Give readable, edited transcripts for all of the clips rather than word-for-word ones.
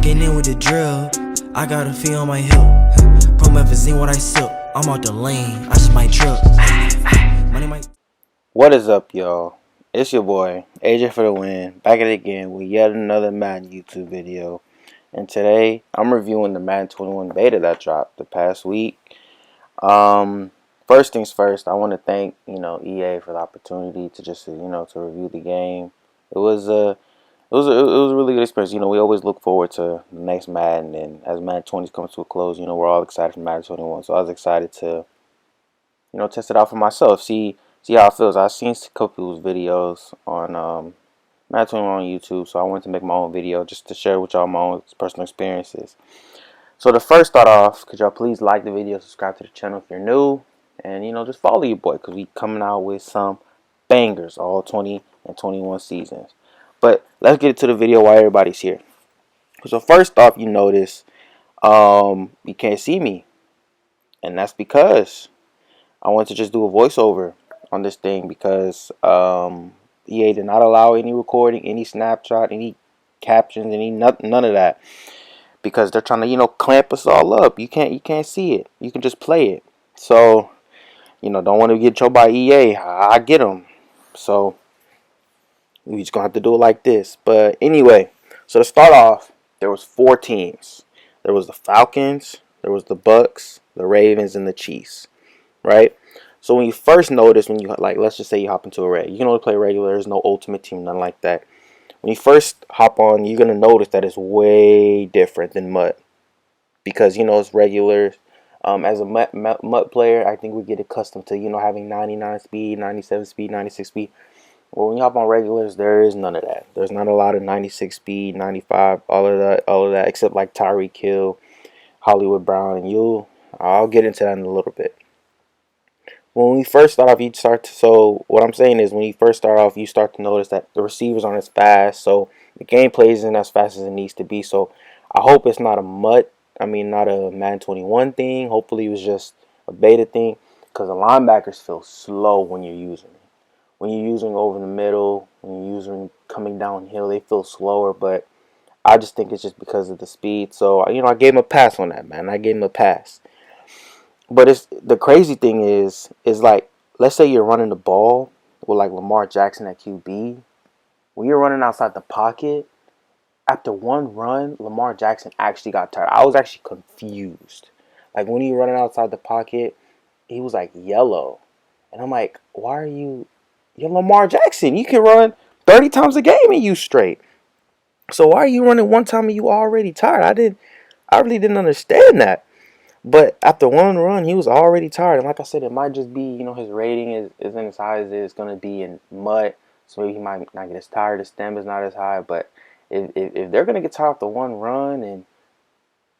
Getting in with the drill, I got a fee on my hip. Promethazine what I sip, I'm out the lane, I just might trip. Money might. What is up, y'all? It's your boy, AJ for the win, back at it again with yet another Madden YouTube video. And today, I'm reviewing the Madden 21 beta that dropped the past week. First things first, I want to thank, EA for the opportunity to just, to review the game. It was a really good experience. We always look forward to the next Madden, and as Madden 20 comes to a close, we're all excited for Madden 21. So I was excited to, test it out for myself, see how it feels. I've seen a couple of videos on Madden 21 on YouTube, so I wanted to make my own video just to share with y'all my own personal experiences. So to first start off, could y'all please like the video, subscribe to the channel if you're new, and just follow your boy, because we coming out with some bangers all 20 and 21 seasons. But let's get into the video while everybody's here. So first off, you notice you can't see me, and that's because I want to just do a voiceover on this thing, because EA did not allow any recording, any snapshot, any captions, none of that, because they're trying to clamp us all up. You can't see it. You can just play it. So don't want to get choked by EA. I get them. So we just gonna have to do it like this. But anyway, so to start off, there was 4 teams. There was the Falcons, there was the Bucks, the Ravens, and the Chiefs. Right? So when you first notice, when you let's just say you hop into a red, you can only play regular. There's no ultimate team, nothing like that. When you first hop on, you're gonna notice that it's way different than MUT, because it's regular. As a MUT player, I think we get accustomed to having 99 speed, 97 speed, 96 speed. Well, when you hop on regulars, there is none of that. There's not a lot of 96 speed, 95, all of that, except like Tyreek Hill, Hollywood Brown, and I'll get into that in a little bit. When we first start off, so what I'm saying is, when you first start off, you start to notice that the receivers aren't as fast, so the gameplay isn't as fast as it needs to be. So I hope it's not not a Madden 21 thing. Hopefully it was just a beta thing, because the linebackers feel slow when you're using it. When you're using over the middle, when you're using coming downhill, they feel slower, but I just think it's just because of the speed. So, I gave him a pass on that, man. I gave him a pass. But the crazy thing is like, let's say you're running the ball with like Lamar Jackson at QB. When you're running outside the pocket, after one run, Lamar Jackson actually got tired. I was actually confused. Like, when he running outside the pocket, he was like yellow. And I'm like, why are you're Lamar Jackson. You can run 30 times a game and you straight. So why are you running one time and you already tired? I really didn't understand that. But after one run, he was already tired. And like I said, it might just be, his rating isn't as high as it's going to be in MUT. So maybe he might not get as tired. His stem is not as high. But if they're going to get tired after one run, and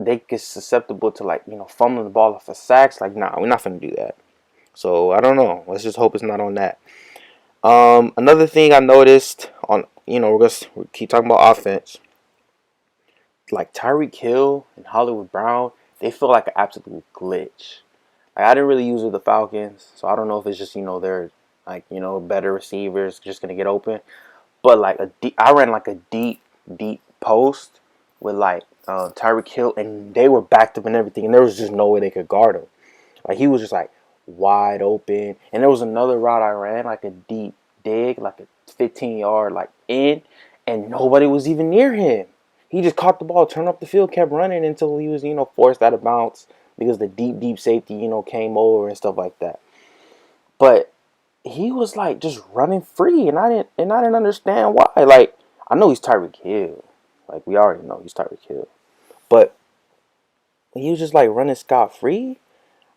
they get susceptible to, fumbling the ball off of sacks, nah, we're not going to do that. So I don't know. Let's just hope it's not on that. Another thing I noticed on, we're keep talking about offense. Like Tyreek Hill and Hollywood Brown, they feel like an absolute glitch. Like, I didn't really use with the Falcons, so I don't know if it's just they're better receivers just gonna get open. But I ran like a deep post with Tyreek Hill, and they were backed up and everything, and there was just no way they could guard him. Like, he was just wide open. And there was another route I ran, like a deep dig, like a 15-yard in, and nobody was even near him. He just caught the ball, turned up the field, kept running until he was, forced out of bounds, because the deep safety, came over and stuff like that. But he was just running free, and I didn't understand why. I know he's Tyreek Hill. We already know he's Tyreek Hill. But he was just running scot-free.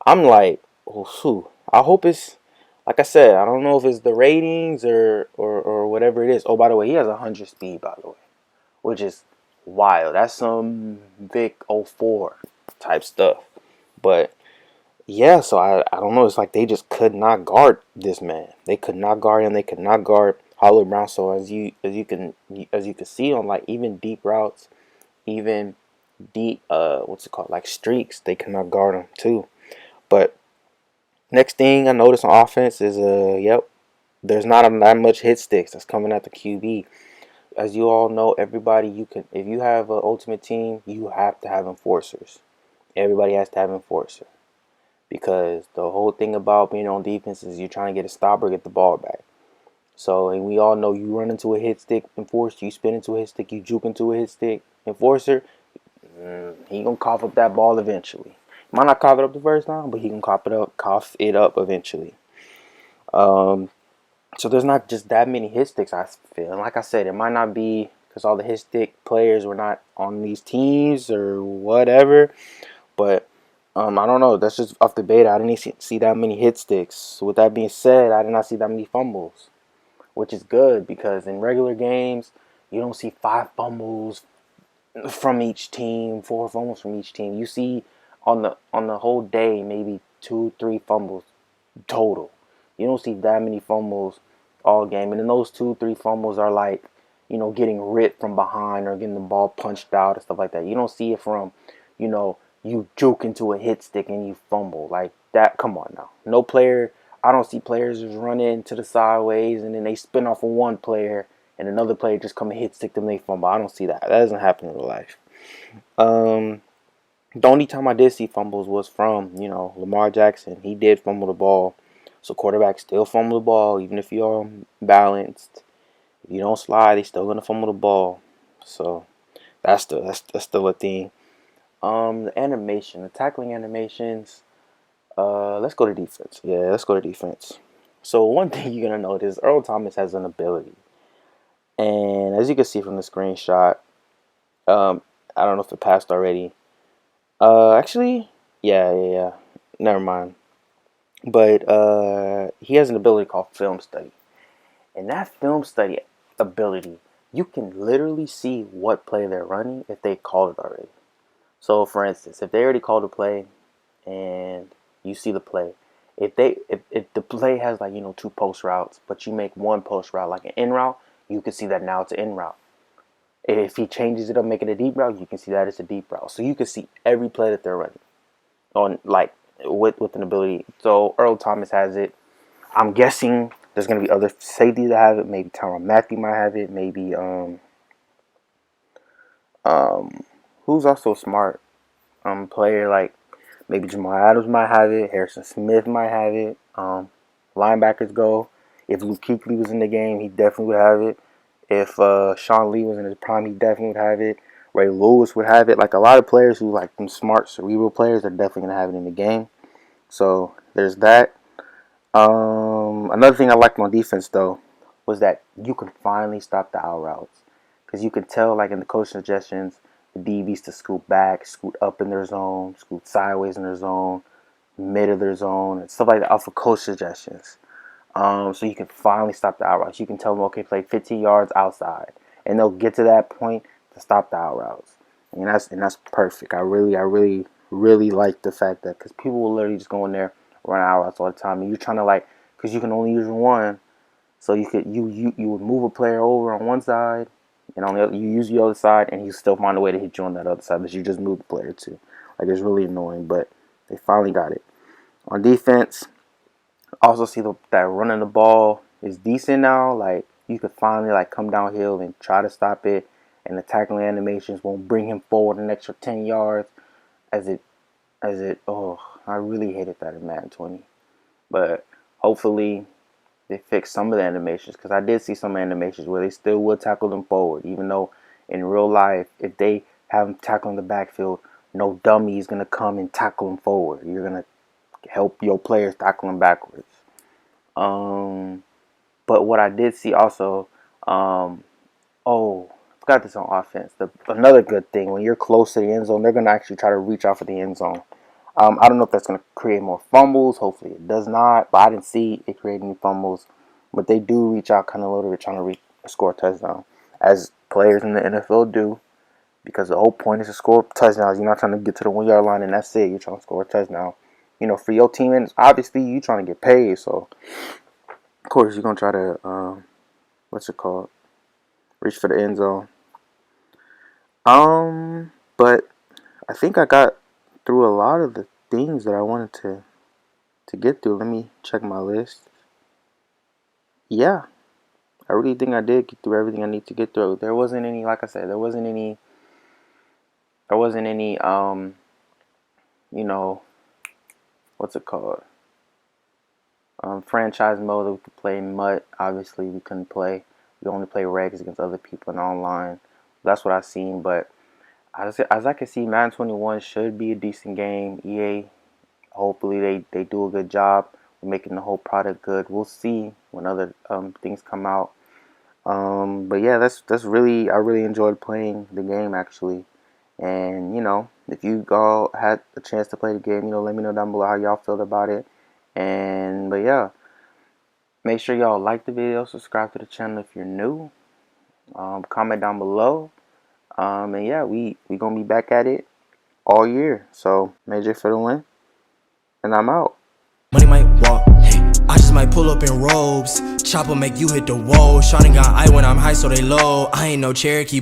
I'm like, oh, shoot. I hope it's, like I said, I don't know if it's the ratings or whatever it is. Oh, by the way, he has 100 speed, by the way, which is wild. That's some Vic 04 type stuff. But yeah, so I don't know. It's like they just could not guard this man. They could not guard him. They could not guard Hollywood Brown. So as you can see on even deep routes, even deep streaks, they cannot guard him too. But next thing I noticed on offense is there's not that much hit sticks that's coming at the QB. as you all know, everybody you can if you have an ultimate team, you have to have enforcers. Everybody has to have enforcer because the whole thing about being on defense is you're trying to get a stop or get the ball back. So, and we all know you run into a hit stick enforcer, you spin into a hit stick, you juke into a hit stick enforcer. He gonna cough up that ball eventually. Might not cough it up the first time, but he can cough it up eventually. Um, so there's not just that many hit sticks. I feel, and like I said, it might not be because all the hit stick players were not on these teams or whatever. But I don't know. That's just off the beta. I didn't see that many hit sticks. With that being said, I did not see that many fumbles, which is good because in regular games you don't see 5 fumbles from each team, 4 fumbles from each team. You see on the whole day maybe 2, 3 fumbles total. You don't see that many fumbles all game, and then those 2, 3 fumbles are like, getting ripped from behind or getting the ball punched out and stuff like that. You don't see it from, you juke into a hit stick and you fumble like that. Come on now, no player. I don't see players just run into the sideways and then they spin off of one player and another player just come and hit stick them and they fumble. I don't see that. That doesn't happen in real life. Um, the only time I did see fumbles was from, Lamar Jackson. He did fumble the ball. So quarterbacks still fumble the ball, even if you're balanced. If you don't slide, they still gonna fumble the ball. So that's still a thing. The animation, the tackling animations. Let's go to defense. Yeah, let's go to defense. So one thing you're gonna notice, Earl Thomas has an ability, and as you can see from the screenshot, um, I don't know if it passed already. Actually, yeah. Never mind. But he has an ability called film study. And that film study ability, you can literally see what play they're running if they called it already. So for instance, if they already called a play and you see the play, if the play has like, 2 post routes, but you make one post route like an in route, you can see that now it's an in route. If he changes it up, make it a deep route, you can see that it's a deep route. So you can see every play that they're running on like with an ability. So Earl Thomas has it. I'm guessing there's gonna be other safeties that have it. Maybe Tyrann Mathieu might have it. Maybe who's also a smart player like maybe Jamal Adams might have it. Harrison Smith might have it. Linebackers go. If Luke Kuechly was in the game, he definitely would have it. If Sean Lee was in his prime, he definitely would have it. Ray Lewis would have it. Like a lot of players who like them smart cerebral players are definitely gonna have it in the game. So there's that. Another thing I liked on defense though was that you could finally stop the out routes because you could tell like in the coach suggestions the DBs to scoot back, scoot up in their zone, scoot sideways in their zone, mid of their zone, and stuff like that off of coach suggestions. So you can finally stop the out routes. You can tell them, okay, play 15 yards outside, and they'll get to that point to stop the out routes, and that's perfect. I really like the fact that because people will literally just go in there run out routes all the time, and you're trying to like because you can only use one, so you would move a player over on one side, and on the other you use the other side, and you still find a way to hit you on that other side that you just moved the player to. Like it's really annoying, but they finally got it on defense. Also see that running the ball is decent now. Like you could finally like come downhill and try to stop it, and the tackling animations won't bring him forward an extra 10 yards. Oh, I really hated that in Madden 20. But hopefully they fix some of the animations because I did see some animations where they still would tackle them forward, even though in real life if they have them tackle in the backfield, no dummy is gonna come and tackle them forward. You're gonna help your players tackle them backwards. Um, but what I did see also, um, oh, I forgot this on offense. Another good thing when you're close to the end zone, they're gonna actually try to reach out for the end zone. I don't know if that's gonna create more fumbles. Hopefully it does not. But I didn't see it create any fumbles. But they do reach out kind of a little bit trying to score a touchdown, as players in the NFL do, because the whole point is to score touchdowns. You're not trying to get to the 1 yard line and that's it. You're trying to score a touchdown. For your team, and obviously you trying to get paid. So of course you're gonna try to what's it called? Reach for the end zone. But I think I got through a lot of the things that I wanted to get through. Let me check my list. Yeah, I really think I did get through everything I need to get through. There wasn't any, like I said, there wasn't any, you know, what's it called? Franchise mode that we could play. MUT, obviously we couldn't play. We only play regs against other people in online. That's what I've seen. But as I can see, Madden 21 should be a decent game. EA, hopefully they do a good job of making the whole product good. We'll see when other things come out. But yeah, that's really, I really enjoyed playing the game actually. And you know, if you all had a chance to play the game, you know, let me know down below how y'all feel about it. And but yeah, make sure y'all like the video, subscribe to the channel if you're new, comment down below, and yeah, we gonna be back at it all year. So Major for the win, and I'm out. Money might walk, hey, I just might pull up in robes. Chopper make you hit the wall. Shawty got eye when I'm high, so they low. I ain't no Cherokee.